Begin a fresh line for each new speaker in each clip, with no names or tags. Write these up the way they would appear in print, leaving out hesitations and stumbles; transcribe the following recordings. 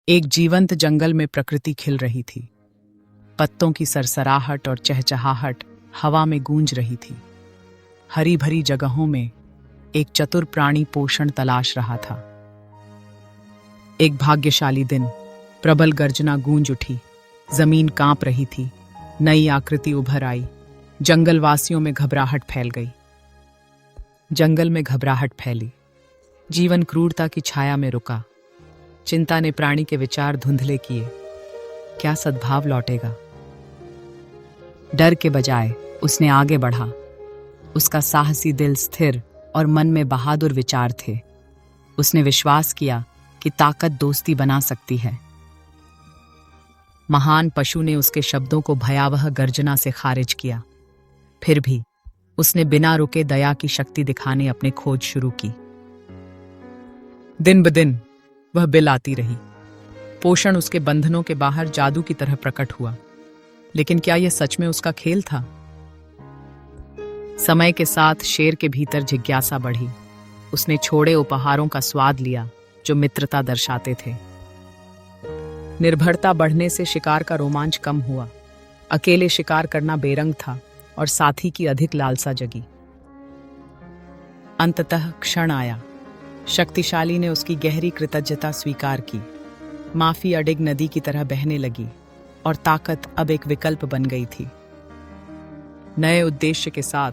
एक जीवंत जंगल में प्रकृति खिल रही थी। पत्तों की सरसराहट और चहचहाहट हवा में गूंज रही थी। हरी भरी जगहों में एक चतुर प्राणी पोषण तलाश रहा था। एक भाग्यशाली दिन प्रबल गर्जना गूंज उठी। जमीन कांप रही थी। नई आकृति उभर आई। जंगलवासियों में घबराहट फैल गई। जंगल में घबराहट फैली। जीवन क्रूरता की छाया में रुका। चिंता ने प्राणी के विचार धुंधले किए। क्या सद्भाव लौटेगा? डर के बजाय उसने आगे बढ़ा। उसका साहसी दिल स्थिर और मन में बहादुर विचार थे। उसने विश्वास किया कि ताकत दोस्ती बना सकती है। महान पशु ने उसके शब्दों को भयावह गर्जना से खारिज किया। फिर भी उसने बिना रुके दया की शक्ति दिखाने अपनी खोज शुरू की। दिन ब दिन वह बिल आती रही। पोषण उसके बंधनों के बाहर जादू की तरह प्रकट हुआ। लेकिन क्या यह सच में उसका खेल था? समय के साथ शेर के भीतर जिज्ञासा बढ़ी। उसने छोड़े उपहारों का स्वाद लिया जो मित्रता दर्शाते थे। निर्भरता बढ़ने से शिकार का रोमांच कम हुआ। अकेले शिकार करना बेरंग था और साथी की अधिक लालसा जगी। अंततः क्षण आया। शक्तिशाली ने उसकी गहरी कृतज्ञता स्वीकार की। माफी अडिग नदी की तरह बहने लगी और ताकत अब एक विकल्प बन गई थी। नए उद्देश्य के साथ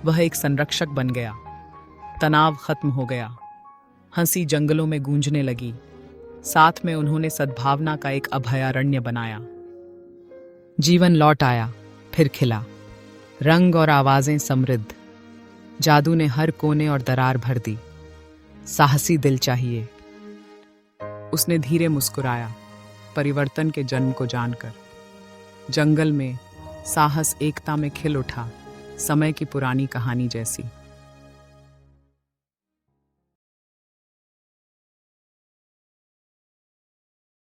वह एक संरक्षक बन गया। तनाव खत्म हो गया। हंसी जंगलों में गूंजने लगी। साथ में उन्होंने सद्भावना का एक अभयारण्य बनाया। जीवन लौट आया, फिर खिला। रंग और आवाजें समृद्ध। जादू ने हर कोने और दरार भर दी। साहसी दिल चाहिए। उसने धीरे मुस्कुराया, परिवर्तन के जन्म को जानकर। जंगल में साहस एकता में खिल उठा, समय की पुरानी कहानी जैसी।